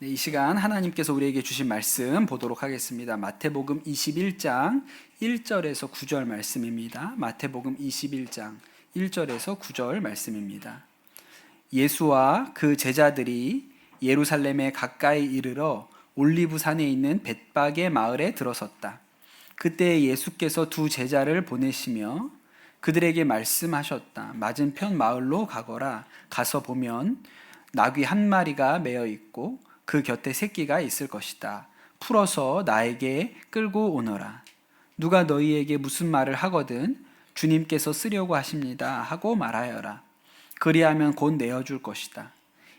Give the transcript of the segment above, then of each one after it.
네, 이 시간 하나님께서 우리에게 주신 말씀 보도록 하겠습니다. 마태복음 21장 1절에서 9절 말씀입니다. 마태복음 21장 1절에서 9절 말씀입니다. 예수와 그 제자들이 예루살렘에 가까이 이르러 올리브산에 있는 벳박의 마을에 들어섰다. 그때 예수께서 두 제자를 보내시며 그들에게 말씀하셨다. 맞은편 마을로 가거라. 가서 보면 나귀 한 마리가 매어 있고 그 곁에 새끼가 있을 것이다. 풀어서 나에게 끌고 오너라. 누가 너희에게 무슨 말을 하거든 주님께서 쓰려고 하십니다 하고 말하여라. 그리하면 곧 내어줄 것이다.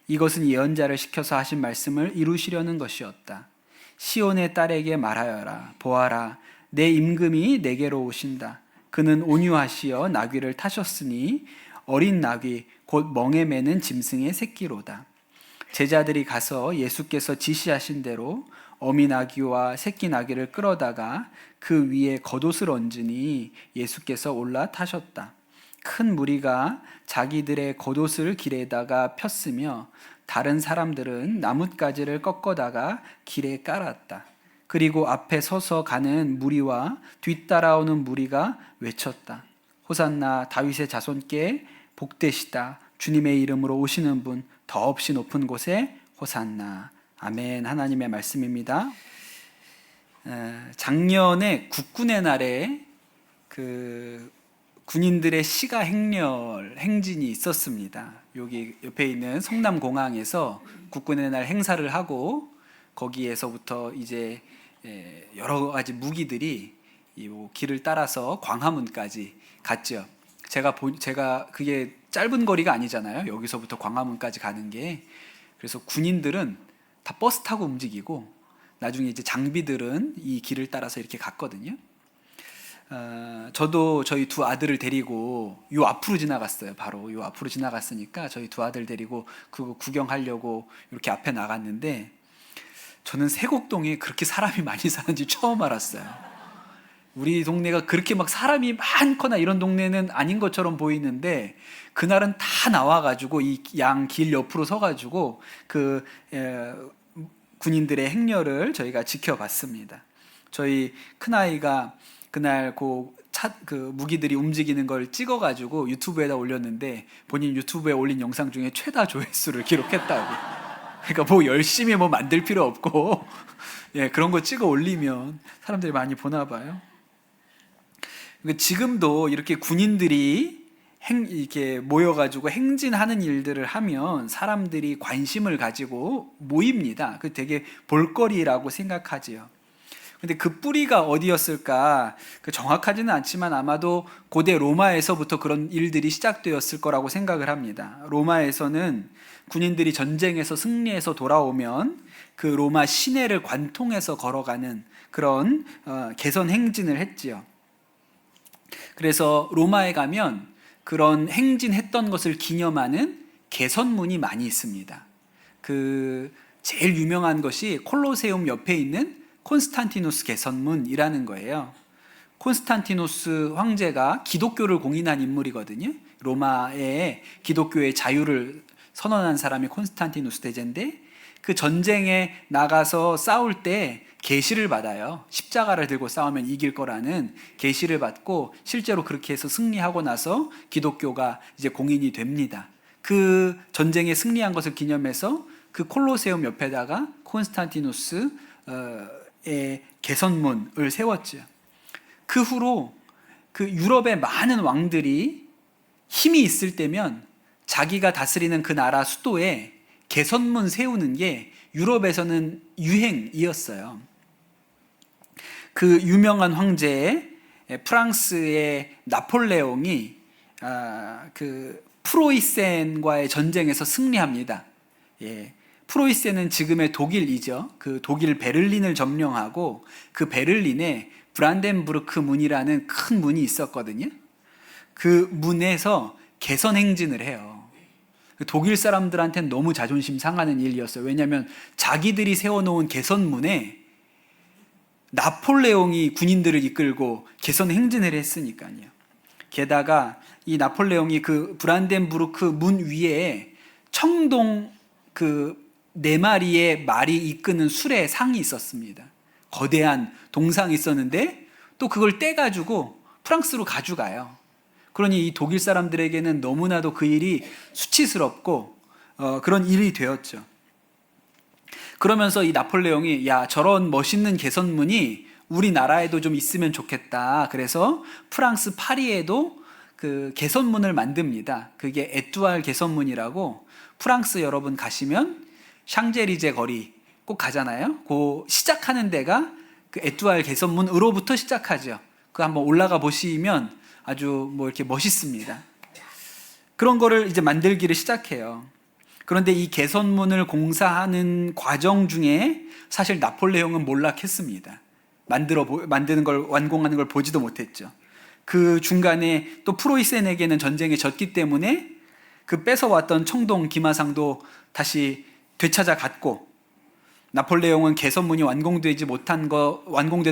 이것은 예언자를 시켜서 하신 말씀을 이루시려는 것이었다. 시온의 딸에게 말하여라. 보아라, 내 임금이 내게로 오신다. 그는 온유하시어 나귀를 타셨으니 어린 나귀 곧 멍에 매는 짐승의 새끼로다. 제자들이 가서 예수께서 지시하신 대로 어미 나귀와 새끼 나귀를 끌어다가 그 위에 겉옷을 얹으니 예수께서 올라타셨다. 큰 무리가 자기들의 겉옷을 길에다가 폈으며 다른 사람들은 나뭇가지를 꺾어다가 길에 깔았다. 그리고 앞에 서서 가는 무리와 뒤따라오는 무리가 외쳤다. 호산나 다윗의 자손께 복되시다. 주님의 이름으로 오시는 분 더없이 높은 곳에 호산나. 아멘. 하나님의 말씀입니다. 작년에 국군의 날에 그 군인들의 시가 행렬 행진이 있었습니다. 여기 옆에 있는 성남공항에서 국군의 날 행사를 하고 거기에서부터 이제 여러 가지 무기들이 이 길을 따라서 광화문까지 갔죠. 제가 그게 짧은 거리가 아니잖아요. 여기서부터 광화문까지 가는 게. 그래서 군인들은 다 버스 타고 움직이고 나중에 이제 장비들은 이 길을 따라서 이렇게 갔거든요. 저도 저희 두 아들을 데리고 요 앞으로 지나갔어요. 바로 요 앞으로 지나갔으니까 저희 두 아들 데리고 그거 구경하려고 이렇게 앞에 나갔는데 저는 세곡동에 그렇게 사람이 많이 사는지 처음 알았어요. 우리 동네가 그렇게 막 사람이 많거나 이런 동네는 아닌 것처럼 보이는데 그날은 다 나와가지고 이 양 길 옆으로 서가지고 그 군인들의 행렬을 저희가 지켜봤습니다. 저희 큰아이가 그날 그 무기들이 움직이는 걸 찍어가지고 유튜브에다 올렸는데 본인 유튜브에 올린 영상 중에 최다 조회수를 기록했다고. 그러니까 뭐 열심히 뭐 만들 필요 없고 그런 거 찍어 올리면 사람들이 많이 보나 봐요. 지금도 이렇게 군인들이 이렇게 모여가지고 행진하는 일들을 하면 사람들이 관심을 가지고 모입니다. 그 되게 볼거리라고 생각하지요. 근데 그 뿌리가 어디였을까? 정확하지는 않지만 아마도 고대 로마에서부터 그런 일들이 시작되었을 거라고 생각을 합니다. 로마에서는 군인들이 전쟁에서 승리해서 돌아오면 그 로마 시내를 관통해서 걸어가는 그런 개선 행진을 했지요. 그래서 로마에 가면 그런 행진했던 것을 기념하는 개선문이 많이 있습니다. 그 제일 유명한 것이 콜로세움 옆에 있는 콘스탄티누스 개선문이라는 거예요. 콘스탄티누스 황제가 기독교를 공인한 인물이거든요. 로마의 기독교의 자유를 선언한 사람이 콘스탄티누스 대제인데 그 전쟁에 나가서 싸울 때 계시를 받아요. 십자가를 들고 싸우면 이길 거라는 계시를 받고 실제로 그렇게 해서 승리하고 나서 기독교가 이제 공인이 됩니다. 그 전쟁에 승리한 것을 기념해서 그 콜로세움 옆에다가 콘스탄티누스의 개선문을 세웠죠. 그 후로 그 유럽의 많은 왕들이 힘이 있을 때면 자기가 다스리는 그 나라 수도에 개선문 세우는 게 유럽에서는 유행이었어요. 그 유명한 황제의 프랑스의 나폴레옹이 그 프로이센과의 전쟁에서 승리합니다. 프로이센은 지금의 독일이죠. 그 독일 베를린을 점령하고 그 베를린에 브란덴부르크 문이라는 큰 문이 있었거든요. 그 문에서 개선 행진을 해요. 독일 사람들한테는 너무 자존심 상하는 일이었어요. 왜냐하면 자기들이 세워놓은 개선문에 나폴레옹이 군인들을 이끌고 개선 행진을 했으니까요. 게다가 이 나폴레옹이 그 브란덴부르크 문 위에 청동 그 4마리의 말이 이끄는 수레 상이 있었습니다. 거대한 동상이 있었는데 또 그걸 떼가지고 프랑스로 가져가요. 그러니 이 독일 사람들에게는 너무나도 그 일이 수치스럽고 그런 일이 되었죠. 그러면서 이 나폴레옹이 야, 저런 멋있는 개선문이 우리나라에도 좀 있으면 좋겠다. 그래서 프랑스 파리에도 그 개선문을 만듭니다. 그게 에뚜알 개선문이라고, 프랑스 여러분 가시면 샹젤리제 거리 꼭 가잖아요. 그 시작하는 데가 그 에뚜알 개선문으로부터 시작하죠. 그 한번 올라가 보시면 아주 뭐 이렇게 멋있습니다. 그런 거를 이제 만들기를 시작해요. 그런데 이 개선문을 공사하는 과정 중에 사실 나폴레옹은 몰락했습니다. 만드는 걸, 완공하는 걸 보지도 못했죠. 그 중간에 또 프로이센에게는 전쟁에 졌기 때문에 그 뺏어왔던 청동 기마상도 다시 되찾아 갔고, 나폴레옹은 개선문이 완공되는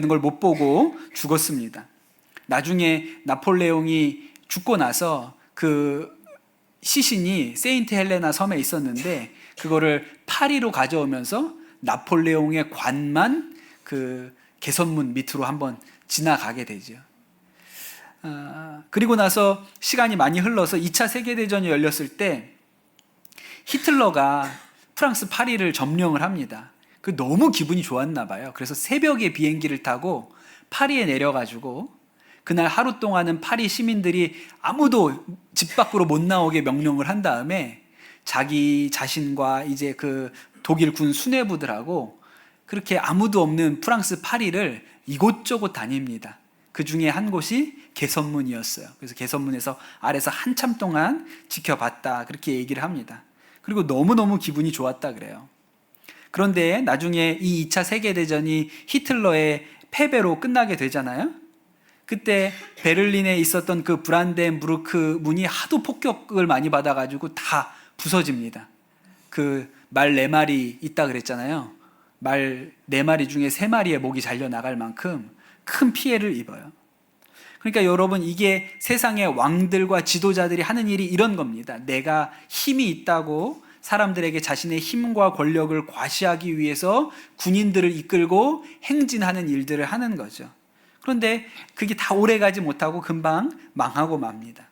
걸 못 보고 죽었습니다. 나중에 나폴레옹이 죽고 나서 그 시신이 세인트 헬레나 섬에 있었는데 그거를 파리로 가져오면서 나폴레옹의 관만 그 개선문 밑으로 한번 지나가게 되죠. 그리고 나서 시간이 많이 흘러서 2차 세계대전이 열렸을 때 히틀러가 프랑스 파리를 점령을 합니다. 그 너무 기분이 좋았나 봐요. 그래서 새벽에 비행기를 타고 파리에 내려가지고 그날 하루 동안은 파리 시민들이 아무도 집 밖으로 못 나오게 명령을 한 다음에 자기 자신과 이제 그 독일 군 수뇌부들하고 그렇게 아무도 없는 프랑스 파리를 이곳저곳 다닙니다. 그 중에 한 곳이 개선문이었어요. 그래서 개선문에서 아래서 한참 동안 지켜봤다, 그렇게 얘기를 합니다. 그리고 너무너무 기분이 좋았다 그래요. 그런데 나중에 이 2차 세계대전이 히틀러의 패배로 끝나게 되잖아요. 그때 베를린에 있었던 그 브란덴부르크 문이 하도 폭격을 많이 받아가지고 다 부서집니다. 그 말 4마리 있다 그랬잖아요. 말 4마리 중에 3마리의 목이 잘려나갈 만큼 큰 피해를 입어요. 그러니까 여러분, 이게 세상의 왕들과 지도자들이 하는 일이 이런 겁니다. 내가 힘이 있다고 사람들에게 자신의 힘과 권력을 과시하기 위해서 군인들을 이끌고 행진하는 일들을 하는 거죠. 그런데 그게 다 오래가지 못하고 금방 망하고 맙니다.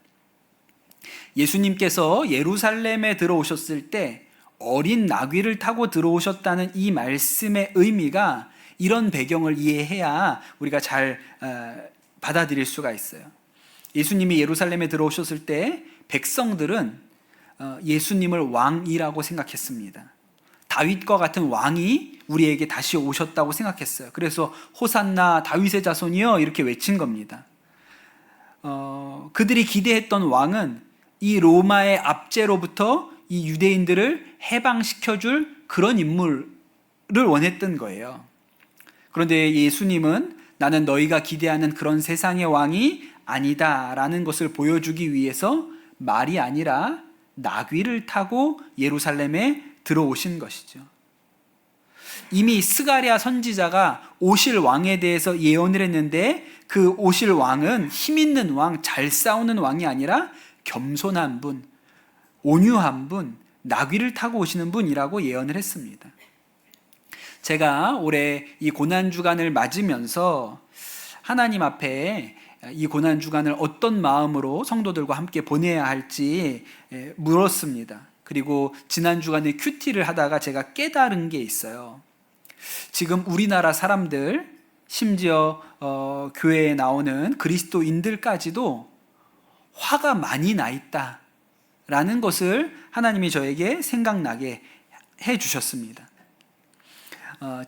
예수님께서 예루살렘에 들어오셨을 때 어린 나귀를 타고 들어오셨다는 이 말씀의 의미가 이런 배경을 이해해야 우리가 잘 받아들일 수가 있어요. 예수님이 예루살렘에 들어오셨을 때 백성들은 예수님을 왕이라고 생각했습니다. 다윗과 같은 왕이 우리에게 다시 오셨다고 생각했어요. 그래서 호산나 다윗의 자손이여 이렇게 외친 겁니다. 그들이 기대했던 왕은 이 로마의 압제로부터 이 유대인들을 해방시켜줄 그런 인물을 원했던 거예요. 그런데 예수님은 나는 너희가 기대하는 그런 세상의 왕이 아니다라는 것을 보여주기 위해서 말이 아니라 나귀를 타고 예루살렘에 들어오신 것이죠. 이미 스가랴 선지자가 오실 왕에 대해서 예언을 했는데 그 오실 왕은 힘 있는 왕, 잘 싸우는 왕이 아니라 겸손한 분, 온유한 분, 나귀를 타고 오시는 분이라고 예언을 했습니다. 제가 올해 이 고난주간을 맞으면서 하나님 앞에 이 고난주간을 어떤 마음으로 성도들과 함께 보내야 할지 물었습니다. 그리고 지난 주간에 큐티를 하다가 제가 깨달은 게 있어요. 지금 우리나라 사람들, 심지어 교회에 나오는 그리스도인들까지도 화가 많이 나 있다라는 것을 하나님이 저에게 생각나게 해주셨습니다.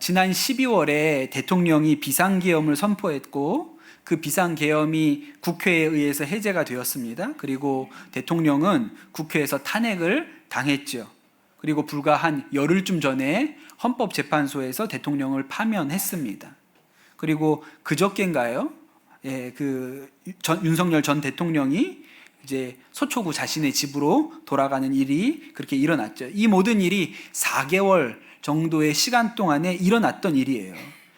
지난 12월에 대통령이 비상계엄을 선포했고 그 비상계엄이 국회에 의해서 해제가 되었습니다. 그리고 대통령은 국회에서 탄핵을 당했죠. 그리고 불과 한 열흘쯤 전에 헌법재판소에서 대통령을 파면했습니다. 그리고 그저께인가요? 윤석열 전 대통령이 이제 서초구 자신의 집으로 돌아가는 일이 그렇게 일어났죠. 이 모든 일이 4개월 정도의 시간 동안에 일어났던 일이에요.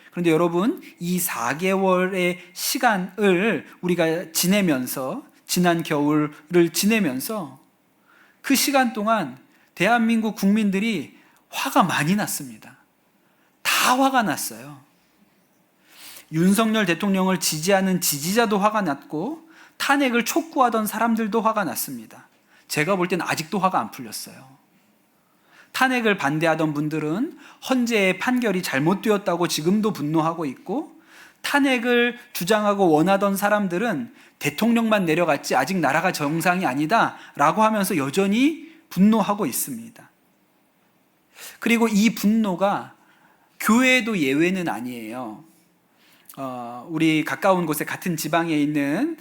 그런데 여러분, 이 4개월의 시간을 우리가 지내면서, 지난 겨울을 지내면서 그 시간 동안 대한민국 국민들이 화가 많이 났습니다. 다 화가 났어요. 윤석열 대통령을 지지하는 지지자도 화가 났고 탄핵을 촉구하던 사람들도 화가 났습니다. 제가 볼 때는 아직도 화가 안 풀렸어요. 탄핵을 반대하던 분들은 헌재의 판결이 잘못되었다고 지금도 분노하고 있고, 탄핵을 주장하고 원하던 사람들은 대통령만 내려갔지 아직 나라가 정상이 아니다 라고 하면서 여전히 분노하고 있습니다. 그리고 이 분노가 교회도 예외는 아니에요. 우리 가까운 곳에 같은 지방에 있는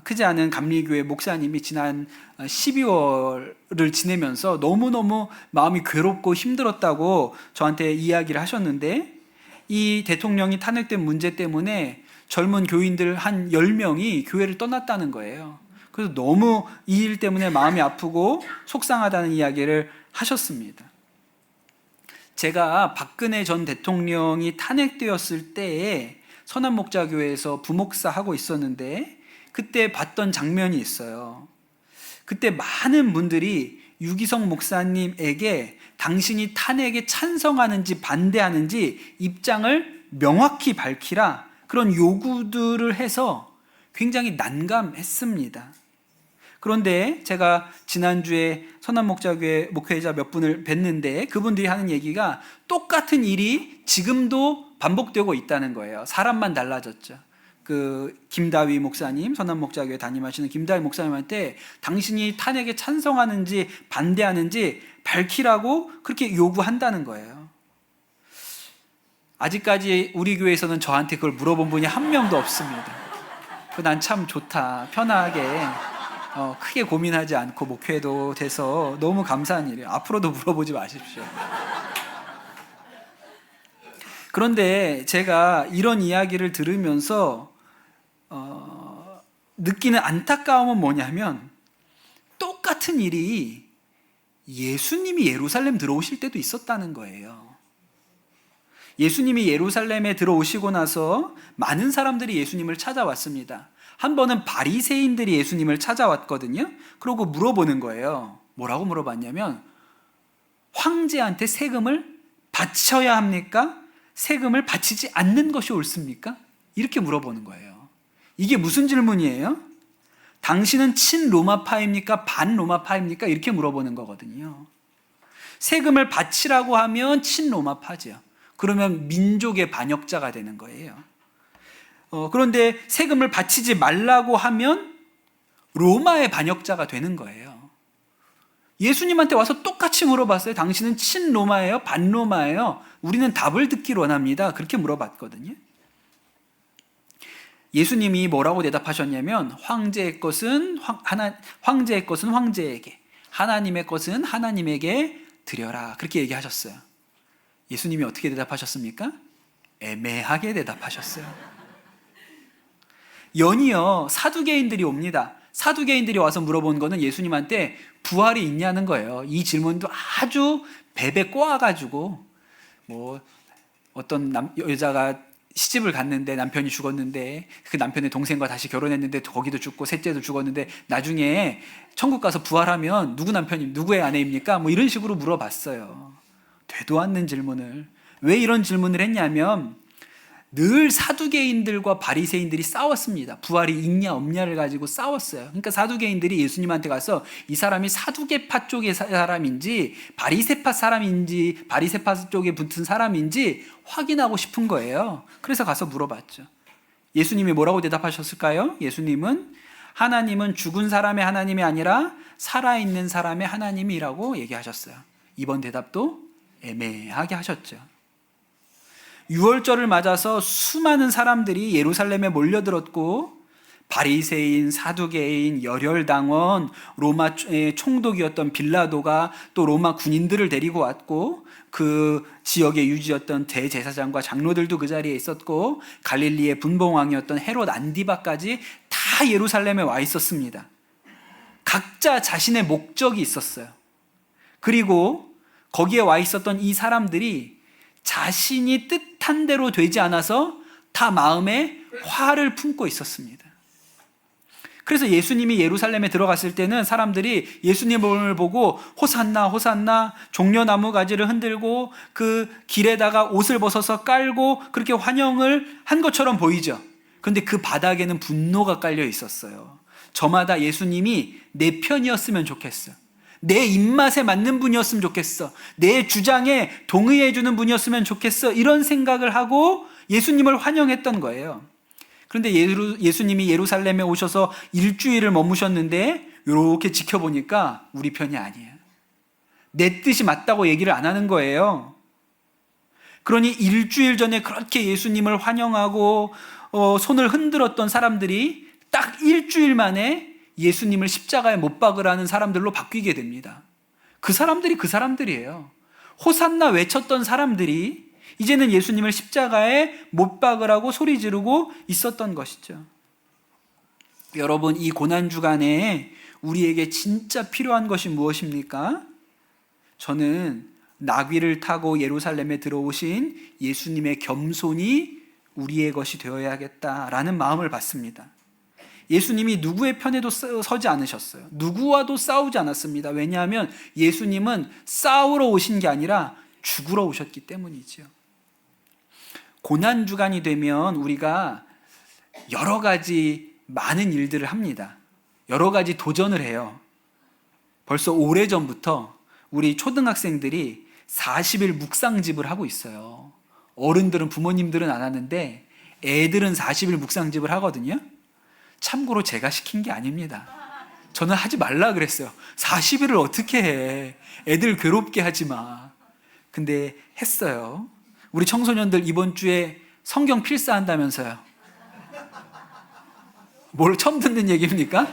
크지 않은 감리교회 목사님이 지난 12월을 지내면서 너무너무 마음이 괴롭고 힘들었다고 저한테 이야기를 하셨는데, 이 대통령이 탄핵된 문제 때문에 젊은 교인들 한 10명이 교회를 떠났다는 거예요. 그래서 너무 이 일 때문에 마음이 아프고 속상하다는 이야기를 하셨습니다. 제가 박근혜 전 대통령이 탄핵되었을 때에 선한목자교회에서 부목사 하고 있었는데, 그때 봤던 장면이 있어요. 그때 많은 분들이 유기성 목사님에게 당신이 탄핵에 찬성하는지 반대하는지 입장을 명확히 밝히라, 그런 요구들을 해서 굉장히 난감했습니다. 그런데 제가 지난주에 선한목자교회 목회자 몇 분을 뵀는데 그분들이 하는 얘기가 똑같은 일이 지금도 반복되고 있다는 거예요. 사람만 달라졌죠. 김다위 목사님, 선한목자교회 담임하시는 김다위 목사님한테 당신이 탄핵에 찬성하는지 반대하는지 밝히라고 그렇게 요구한다는 거예요. 아직까지 우리 교회에서는 저한테 그걸 물어본 분이 한 명도 없습니다. 난 참 좋다, 편하게 크게 고민하지 않고 목회도 돼서 너무 감사한 일이에요. 앞으로도 물어보지 마십시오. 그런데 제가 이런 이야기를 들으면서 느끼는 안타까움은 뭐냐면, 똑같은 일이 예수님이 예루살렘 들어오실 때도 있었다는 거예요. 예수님이 예루살렘에 들어오시고 나서 많은 사람들이 예수님을 찾아왔습니다. 한 번은 바리새인들이 예수님을 찾아왔거든요. 그러고 물어보는 거예요. 뭐라고 물어봤냐면, 황제한테 세금을 바쳐야 합니까? 세금을 바치지 않는 것이 옳습니까? 이렇게 물어보는 거예요. 이게 무슨 질문이에요? 당신은 친로마파입니까? 반로마파입니까? 이렇게 물어보는 거거든요. 세금을 바치라고 하면 친로마파죠. 그러면 민족의 반역자가 되는 거예요. 그런데 세금을 바치지 말라고 하면 로마의 반역자가 되는 거예요. 예수님한테 와서 똑같이 물어봤어요. 당신은 친로마예요? 반로마예요? 우리는 답을 듣기를 원합니다. 그렇게 물어봤거든요. 예수님이 뭐라고 대답하셨냐면, 황제의 것은 황제에게, 하나님의 것은 하나님에게 드려라, 그렇게 얘기하셨어요. 예수님이 어떻게 대답하셨습니까? 애매하게 대답하셨어요. 연이어 사두개인들이 옵니다. 사두개인들이 와서 물어본 거는 예수님한테 부활이 있냐는 거예요. 이 질문도 아주 베베 꼬아가지고, 어떤 여자가 시집을 갔는데 남편이 죽었는데 그 남편의 동생과 다시 결혼했는데 거기도 죽고 셋째도 죽었는데 나중에 천국 가서 부활하면 누구의 아내입니까? 이런 식으로 물어봤어요. 되도 않는 질문을. 왜 이런 질문을 했냐면, 늘 사두개인들과 바리새인들이 싸웠습니다. 부활이 있냐 없냐를 가지고 싸웠어요. 그러니까 사두개인들이 예수님한테 가서 이 사람이 사두개파 쪽의 사람인지 바리새파 사람인지, 바리새파 쪽에 붙은 사람인지 확인하고 싶은 거예요. 그래서 가서 물어봤죠. 예수님이 뭐라고 대답하셨을까요? 예수님은, 하나님은 죽은 사람의 하나님이 아니라 살아있는 사람의 하나님이라고 얘기하셨어요. 이번 대답도 애매하게 하셨죠. 6월절을 맞아서 수많은 사람들이 예루살렘에 몰려들었고, 바리새인, 사두개인, 열혈당원, 로마의 총독이었던 빌라도가 또 로마 군인들을 데리고 왔고, 그 지역의 유지였던 대제사장과 장로들도 그 자리에 있었고, 갈릴리의 분봉왕이었던 헤롯 안디바까지 다 예루살렘에 와 있었습니다. 각자 자신의 목적이 있었어요. 그리고 거기에 와 있었던 이 사람들이 자신이 뜻한 대로 되지 않아서 다 마음에 화를 품고 있었습니다. 그래서 예수님이 예루살렘에 들어갔을 때는 사람들이 예수님을 보고 호산나 호산나 종려나무 가지를 흔들고 그 길에다가 옷을 벗어서 깔고 그렇게 환영을 한 것처럼 보이죠. 그런데 그 바닥에는 분노가 깔려 있었어요. 저마다 예수님이 내 편이었으면 좋겠어. 내 입맛에 맞는 분이었으면 좋겠어. 내 주장에 동의해 주는 분이었으면 좋겠어. 이런 생각을 하고 예수님을 환영했던 거예요. 그런데 예수님이 예루살렘에 오셔서 일주일을 머무셨는데 이렇게 지켜보니까 우리 편이 아니에요. 내 뜻이 맞다고 얘기를 안 하는 거예요. 그러니 일주일 전에 그렇게 예수님을 환영하고 손을 흔들었던 사람들이 딱 일주일 만에 예수님을 십자가에 못 박으라는 사람들로 바뀌게 됩니다. 그 사람들이 그 사람들이에요. 호산나 외쳤던 사람들이 이제는 예수님을 십자가에 못 박으라고 소리 지르고 있었던 것이죠. 여러분, 이 고난주간에 우리에게 진짜 필요한 것이 무엇입니까? 저는 나귀를 타고 예루살렘에 들어오신 예수님의 겸손이 우리의 것이 되어야겠다라는 마음을 받습니다. 예수님이 누구의 편에도 서지 않으셨어요. 누구와도 싸우지 않았습니다. 왜냐하면 예수님은 싸우러 오신 게 아니라 죽으러 오셨기 때문이죠. 고난주간이 되면 우리가 여러 가지 많은 일들을 합니다. 여러 가지 도전을 해요. 벌써 오래전부터 우리 초등학생들이 40일 묵상집을 하고 있어요. 어른들은, 부모님들은 안 하는데 애들은 40일 묵상집을 하거든요. 참고로 제가 시킨 게 아닙니다. 저는 하지 말라 그랬어요. 40일을 어떻게 해. 애들 괴롭게 하지 마. 근데 했어요. 우리 청소년들 이번 주에 성경 필사한다면서요. 뭘 처음 듣는 얘기입니까?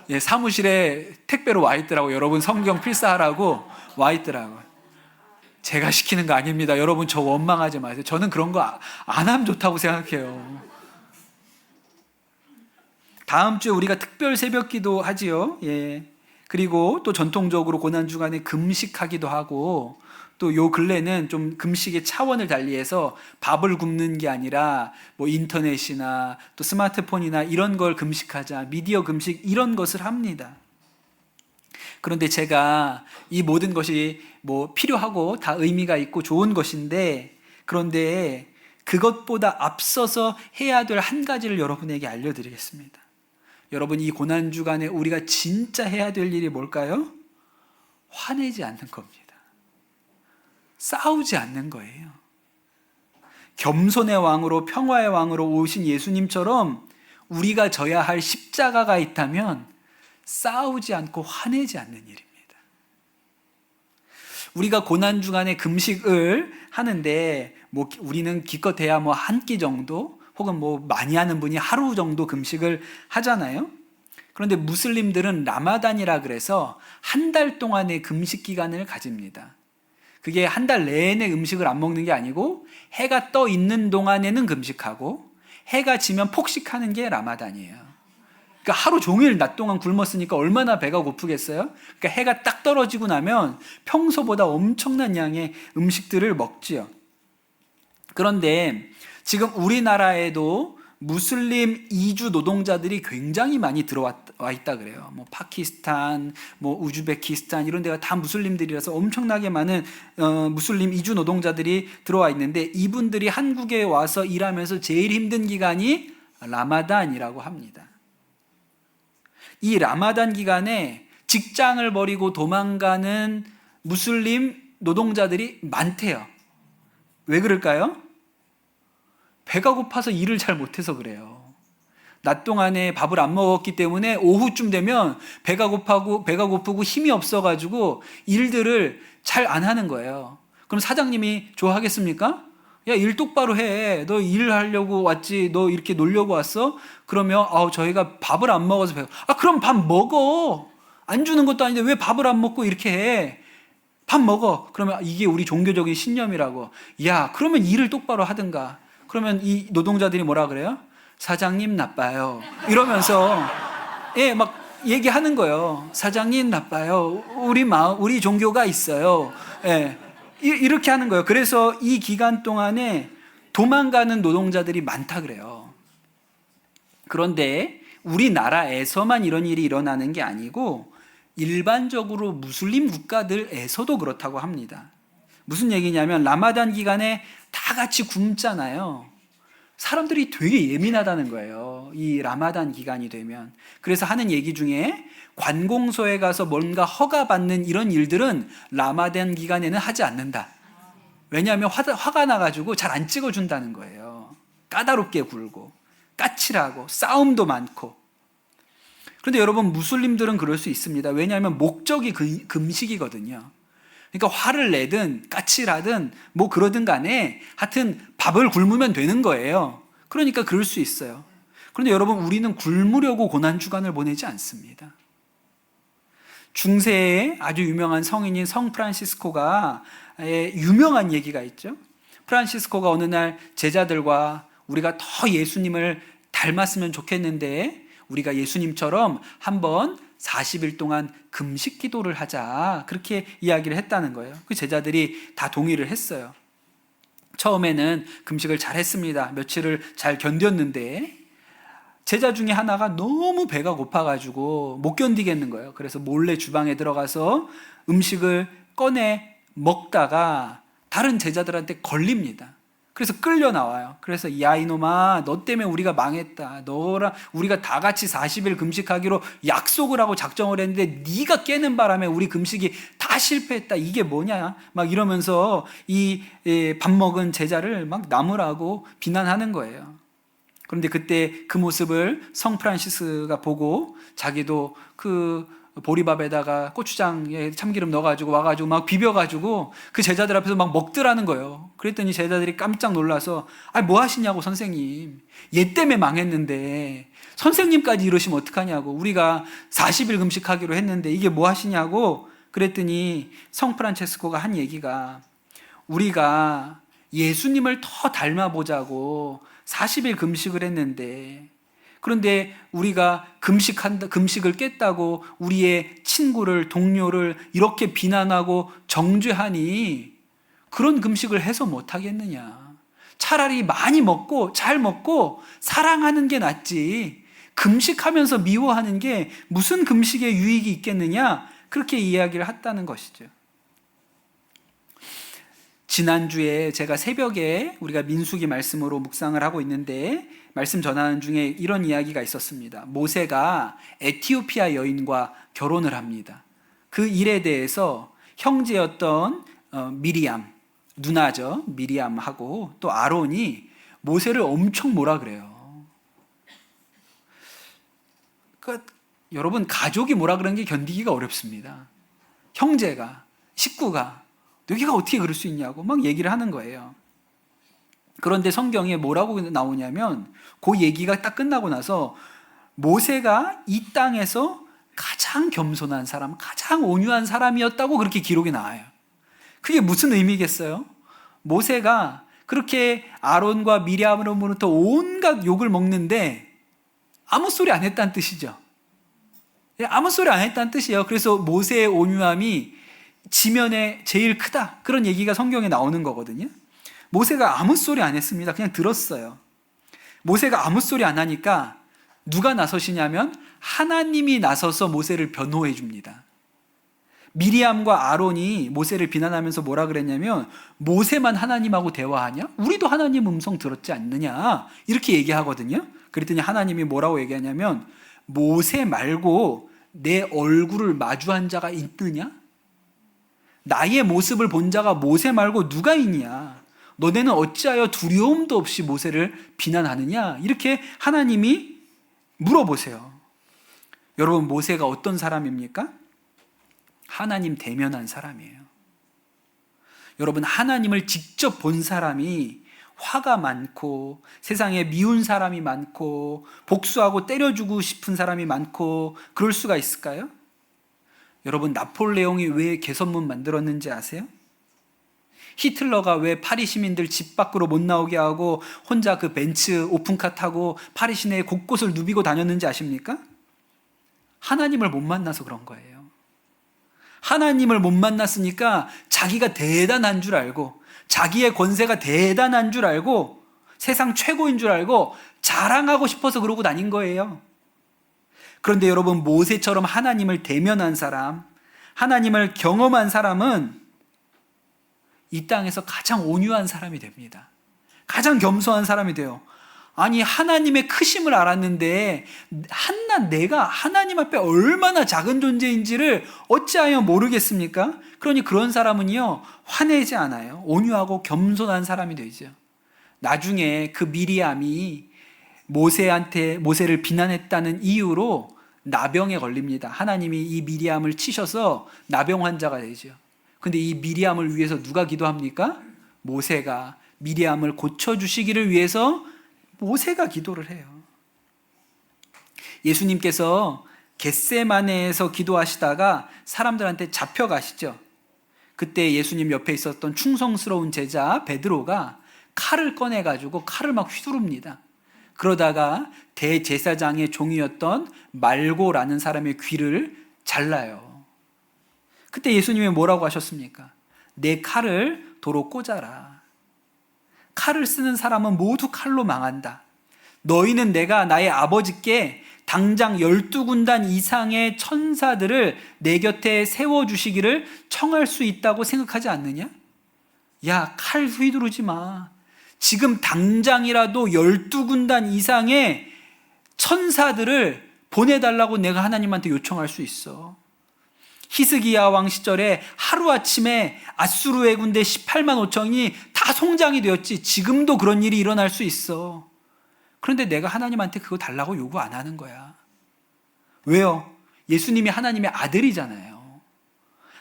예, 사무실에 택배로 와 있더라고요. 여러분 성경 필사하라고 와 있더라고요. 제가 시키는 거 아닙니다. 여러분 저 원망하지 마세요. 저는 그런 거 안 하면 좋다고 생각해요. 다음 주에 우리가 특별 새벽기도 하지요. 예. 그리고 또 전통적으로 고난주간에 금식하기도 하고, 또 요 근래는 좀 금식의 차원을 달리해서 밥을 굶는 게 아니라 뭐 인터넷이나 또 스마트폰이나 이런 걸 금식하자, 미디어 금식 이런 것을 합니다. 그런데 제가 이 모든 것이 뭐 필요하고 다 의미가 있고 좋은 것인데, 그런데 그것보다 앞서서 해야 될 한 가지를 여러분에게 알려드리겠습니다. 여러분, 이 고난주간에 우리가 진짜 해야 될 일이 뭘까요? 화내지 않는 겁니다. 싸우지 않는 거예요. 겸손의 왕으로, 평화의 왕으로 오신 예수님처럼 우리가 져야 할 십자가가 있다면 싸우지 않고 화내지 않는 일입니다. 우리가 고난주간에 금식을 하는데 뭐 우리는 기껏해야 뭐 한 끼 정도, 혹은 뭐 많이 하는 분이 하루 정도 금식을 하잖아요. 그런데 무슬림들은 라마단이라 그래서 한 달 동안의 금식 기간을 가집니다. 그게 한 달 내내 음식을 안 먹는 게 아니고 해가 떠 있는 동안에는 금식하고 해가 지면 폭식하는 게 라마단이에요. 그러니까 하루 종일 낮 동안 굶었으니까 얼마나 배가 고프겠어요? 그러니까 해가 딱 떨어지고 나면 평소보다 엄청난 양의 음식들을 먹지요. 그런데 지금 우리나라에도 무슬림 이주 노동자들이 굉장히 많이 들어와 있다 그래요. 뭐 파키스탄, 뭐 우즈베키스탄 이런 데가 다 무슬림들이라서 엄청나게 많은 무슬림 이주 노동자들이 들어와 있는데, 이분들이 한국에 와서 일하면서 제일 힘든 기간이 라마단이라고 합니다. 이 라마단 기간에 직장을 버리고 도망가는 무슬림 노동자들이 많대요. 왜 그럴까요? 배가 고파서 일을 잘 못해서 그래요. 낮 동안에 밥을 안 먹었기 때문에 오후쯤 되면 배가 고프고 힘이 없어가지고 일들을 잘 안 하는 거예요. 그럼 사장님이 좋아하겠습니까? 야, 일 똑바로 해. 너 일하려고 왔지. 너 이렇게 놀려고 왔어? 그러면 저희가 밥을 안 먹어서 배가. 그럼 밥 먹어. 안 주는 것도 아닌데 왜 밥을 안 먹고 이렇게 해? 밥 먹어. 그러면 이게 우리 종교적인 신념이라고. 야, 그러면 일을 똑바로 하든가. 그러면 이 노동자들이 뭐라 그래요? 사장님 나빠요. 이러면서 막 얘기하는 거예요. 사장님 나빠요. 우리 종교가 있어요. 이렇게 하는 거예요. 그래서 이 기간 동안에 도망가는 노동자들이 많다 그래요. 그런데 우리나라에서만 이런 일이 일어나는 게 아니고 일반적으로 무슬림 국가들에서도 그렇다고 합니다. 무슨 얘기냐면 라마단 기간에 다 같이 굶잖아요. 사람들이 되게 예민하다는 거예요. 이 라마단 기간이 되면. 그래서 하는 얘기 중에 관공서에 가서 뭔가 허가받는 이런 일들은 라마단 기간에는 하지 않는다. 왜냐하면 화가 나가지고 잘 안 찍어준다는 거예요. 까다롭게 굴고 까칠하고 싸움도 많고. 그런데 여러분 무슬림들은 그럴 수 있습니다. 왜냐하면 목적이 금식이거든요. 그러니까 화를 내든 까칠하든 뭐 그러든 간에 하여튼 밥을 굶으면 되는 거예요. 그러니까 그럴 수 있어요. 그런데 여러분 우리는 굶으려고 고난주간을 보내지 않습니다. 중세에 아주 유명한 성인인 성 프란시스코가 유명한 얘기가 있죠. 프란시스코가 어느 날 제자들과 우리가 더 예수님을 닮았으면 좋겠는데 우리가 예수님처럼 한번 40일 동안 금식 기도를 하자, 그렇게 이야기를 했다는 거예요. 그 제자들이 다 동의를 했어요. 처음에는 금식을 잘 했습니다. 며칠을 잘 견뎠는데 제자 중에 하나가 너무 배가 고파가지고 못 견디겠는 거예요. 그래서 몰래 주방에 들어가서 음식을 꺼내 먹다가 다른 제자들한테 걸립니다. 그래서 끌려 나와요. 그래서 야 이놈아, 너 때문에 우리가 망했다. 너랑 우리가 다 같이 40일 금식하기로 약속을 하고 작정을 했는데 네가 깨는 바람에 우리 금식이 다 실패했다. 이게 뭐냐? 막 이러면서 이 밥 먹은 제자를 막 나무라고 비난하는 거예요. 그런데 그때 그 모습을 성 프란시스가 보고 자기도 그 보리밥에다가 고추장에 참기름 넣어가지고 와가지고 막 비벼가지고 그 제자들 앞에서 막 먹더라는 거예요. 그랬더니 제자들이 깜짝 놀라서 뭐 하시냐고, 선생님. 얘 때문에 망했는데 선생님까지 이러시면 어떡하냐고. 우리가 40일 금식하기로 했는데 이게 뭐 하시냐고. 그랬더니 성 프란체스코가 한 얘기가 우리가 예수님을 더 닮아보자고 40일 금식을 했는데 그런데 우리가 금식을 깼다고 우리의 친구를, 동료를 이렇게 비난하고 정죄하니 그런 금식을 해서 못하겠느냐. 차라리 많이 먹고 잘 먹고 사랑하는 게 낫지. 금식하면서 미워하는 게 무슨 금식에 유익이 있겠느냐. 그렇게 이야기를 했다는 것이죠. 지난주에 제가 새벽에 우리가 민수기 말씀으로 묵상을 하고 있는데 말씀 전하는 중에 이런 이야기가 있었습니다. 모세가 에티오피아 여인과 결혼을 합니다. 그 일에 대해서 형제였던 미리암, 누나죠. 미리암하고 또 아론이 모세를 엄청 뭐라 그래요. 그러니까 여러분 가족이 뭐라 그러는 게 견디기가 어렵습니다. 형제가, 식구가 여기가 어떻게 그럴 수 있냐고 막 얘기를 하는 거예요. 그런데 성경에 뭐라고 나오냐면 그 얘기가 딱 끝나고 나서 모세가 이 땅에서 가장 겸손한 사람, 가장 온유한 사람이었다고 그렇게 기록이 나와요. 그게 무슨 의미겠어요? 모세가 그렇게 아론과 미리암으로부터 온갖 욕을 먹는데 아무 소리 안 했다는 뜻이죠. 아무 소리 안 했다는 뜻이에요. 그래서 모세의 온유함이 지면에 제일 크다, 그런 얘기가 성경에 나오는 거거든요. 모세가 아무 소리 안 했습니다. 그냥 들었어요. 모세가 아무 소리 안 하니까 누가 나서시냐면 하나님이 나서서 모세를 변호해 줍니다. 미리암과 아론이 모세를 비난하면서 뭐라 그랬냐면 모세만 하나님하고 대화하냐? 우리도 하나님 음성 들었지 않느냐? 이렇게 얘기하거든요. 그랬더니 하나님이 뭐라고 얘기하냐면 모세 말고 내 얼굴을 마주한 자가 있느냐? 나의 모습을 본 자가 모세 말고 누가 있냐? 너네는 어찌하여 두려움도 없이 모세를 비난하느냐? 이렇게 하나님이 물어보세요. 여러분, 모세가 어떤 사람입니까? 하나님 대면한 사람이에요. 여러분, 하나님을 직접 본 사람이 화가 많고 세상에 미운 사람이 많고 복수하고 때려주고 싶은 사람이 많고 그럴 수가 있을까요? 여러분, 나폴레옹이 왜 개선문 만들었는지 아세요? 히틀러가 왜 파리 시민들 집 밖으로 못 나오게 하고 혼자 그 벤츠 오픈카 타고 파리 시내 곳곳을 누비고 다녔는지 아십니까? 하나님을 못 만나서 그런 거예요. 하나님을 못 만났으니까 자기가 대단한 줄 알고 자기의 권세가 대단한 줄 알고 세상 최고인 줄 알고 자랑하고 싶어서 그러고 다닌 거예요. 그런데 여러분, 모세처럼 하나님을 대면한 사람, 하나님을 경험한 사람은 이 땅에서 가장 온유한 사람이 됩니다. 가장 겸손한 사람이 돼요. 아니, 하나님의 크심을 알았는데 내가 하나님 앞에 얼마나 작은 존재인지를 어찌하여 모르겠습니까? 그러니 그런 사람은요, 화내지 않아요. 온유하고 겸손한 사람이 되죠. 나중에 그 미리암이 모세를 비난했다는 이유로 나병에 걸립니다. 하나님이 이 미리암을 치셔서 나병 환자가 되죠. 근데 이 미리암을 위해서 누가 기도합니까? 모세가 미리암을 고쳐주시기를 위해서 모세가 기도를 해요. 예수님께서 겟세마네에서 기도하시다가 사람들한테 잡혀가시죠. 그때 예수님 옆에 있었던 충성스러운 제자 베드로가 칼을 꺼내가지고 칼을 막 휘두릅니다. 그러다가 대제사장의 종이었던 말고라는 사람의 귀를 잘라요. 그때 예수님이 뭐라고 하셨습니까? 내 칼을 도로 꽂아라. 칼을 쓰는 사람은 모두 칼로 망한다. 너희는 내가 나의 아버지께 당장 12군단 이상의 천사들을 내 곁에 세워주시기를 청할 수 있다고 생각하지 않느냐? 야, 칼 휘두르지 마. 지금 당장이라도 12군단 이상의 천사들을 보내달라고 내가 하나님한테 요청할 수 있어. 히스기야 왕 시절에 하루아침에 아수르의 군대 18만 5천이 다 송장이 되었지. 지금도 그런 일이 일어날 수 있어. 그런데 내가 하나님한테 그거 달라고 요구 안 하는 거야. 왜요? 예수님이 하나님의 아들이잖아요.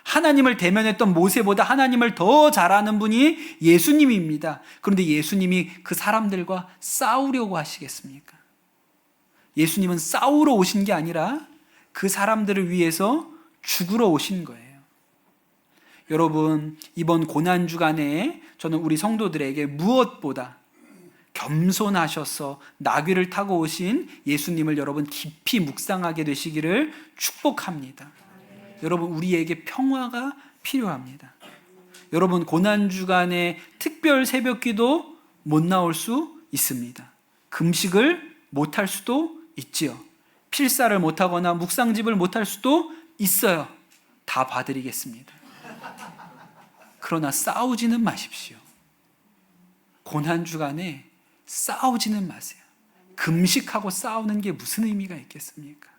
하나님을 대면했던 모세보다 하나님을 더 잘 아는 분이 예수님입니다. 그런데 예수님이 그 사람들과 싸우려고 하시겠습니까? 예수님은 싸우러 오신 게 아니라 그 사람들을 위해서 죽으러 오신 거예요. 여러분, 이번 고난주간에 저는 우리 성도들에게 무엇보다 겸손하셔서 나귀를 타고 오신 예수님을 여러분 깊이 묵상하게 되시기를 축복합니다. 여러분, 우리에게 평화가 필요합니다. 여러분, 고난주간에 특별 새벽기도 못 나올 수 있습니다. 금식을 못할 수도 있지요. 필사를 못하거나 묵상집을 못할 수도 있어요. 다 봐드리겠습니다. 그러나 싸우지는 마십시오. 고난주간에 싸우지는 마세요. 금식하고 싸우는 게 무슨 의미가 있겠습니까?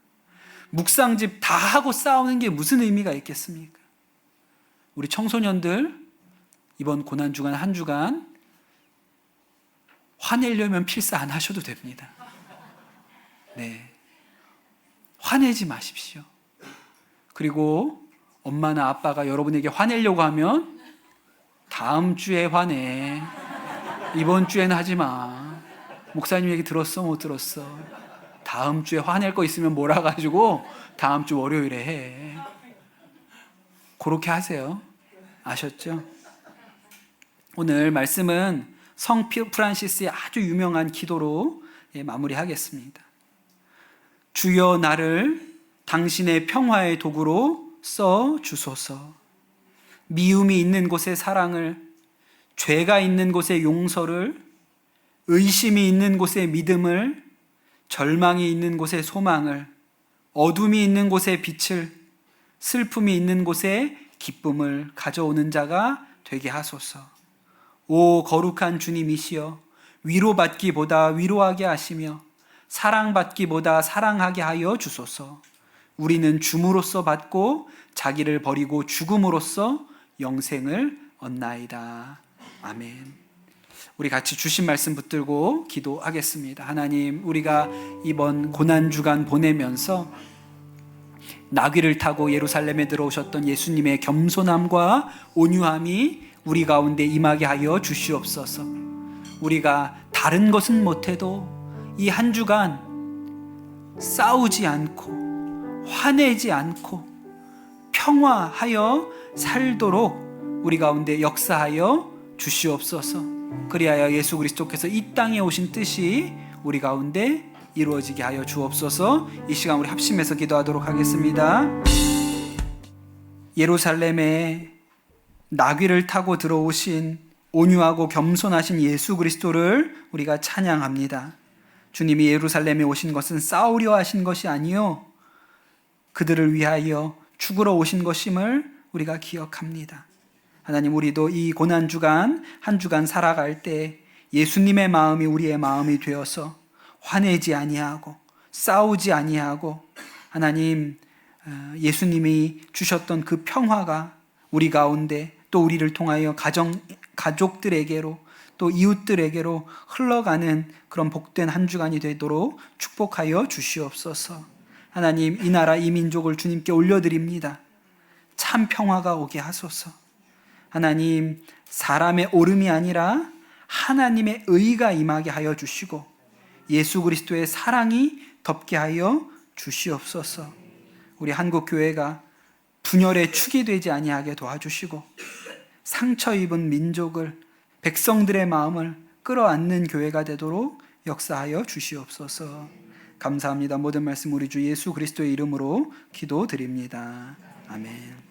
묵상집 다 하고 싸우는 게 무슨 의미가 있겠습니까? 우리 청소년들 이번 고난주간 한 주간 화내려면 필사 안 하셔도 됩니다. 네, 화내지 마십시오. 그리고 엄마나 아빠가 여러분에게 화내려고 하면 다음 주에 화내. 이번 주에는 하지 마. 목사님 얘기 들었어? 못 들었어? 다음 주에 화낼 거 있으면 몰아가지고 다음 주 월요일에 해. 그렇게 하세요. 아셨죠? 오늘 말씀은 성 프란시스의 아주 유명한 기도로 마무리하겠습니다. 주여, 나를 당신의 평화의 도구로 써 주소서. 미움이 있는 곳에 사랑을, 죄가 있는 곳에 용서를, 의심이 있는 곳에 믿음을, 절망이 있는 곳에 소망을, 어둠이 있는 곳에 빛을, 슬픔이 있는 곳에 기쁨을 가져오는 자가 되게 하소서. 오 거룩한 주님이시여, 위로받기보다 위로하게 하시며 사랑받기보다 사랑하게 하여 주소서. 우리는 줌으로써 받고 자기를 버리고 죽음으로써 영생을 얻나이다. 아멘. 우리 같이 주신 말씀 붙들고 기도하겠습니다. 하나님, 우리가 이번 고난주간 보내면서 나귀를 타고 예루살렘에 들어오셨던 예수님의 겸손함과 온유함이 우리 가운데 임하게 하여 주시옵소서. 우리가 다른 것은 못해도 이 한 주간 싸우지 않고 화내지 않고 평화하여 살도록 우리 가운데 역사하여 주시옵소서. 그리하여 예수 그리스도께서 이 땅에 오신 뜻이 우리 가운데 이루어지게 하여 주옵소서. 이 시간 우리 합심해서 기도하도록 하겠습니다. 예루살렘에 나귀를 타고 들어오신 온유하고 겸손하신 예수 그리스도를 우리가 찬양합니다. 주님이 예루살렘에 오신 것은 싸우려 하신 것이 아니요 그들을 위하여 죽으러 오신 것임을 우리가 기억합니다. 하나님, 우리도 이 고난주간 한 주간 살아갈 때 예수님의 마음이 우리의 마음이 되어서 화내지 아니하고 싸우지 아니하고 하나님, 예수님이 주셨던 그 평화가 우리 가운데 또 우리를 통하여 가족들에게로 또 이웃들에게로 흘러가는 그런 복된 한 주간이 되도록 축복하여 주시옵소서. 하나님, 이 나라 이 민족을 주님께 올려드립니다. 참 평화가 오게 하소서. 하나님, 사람의 오름이 아니라 하나님의 의가 임하게 하여 주시고 예수 그리스도의 사랑이 덮게 하여 주시옵소서. 우리 한국교회가 분열의 축이 되지 아니하게 도와주시고 상처 입은 민족을, 백성들의 마음을 끌어안는 교회가 되도록 역사하여 주시옵소서. 감사합니다. 모든 말씀 우리 주 예수 그리스도의 이름으로 기도드립니다. 아멘.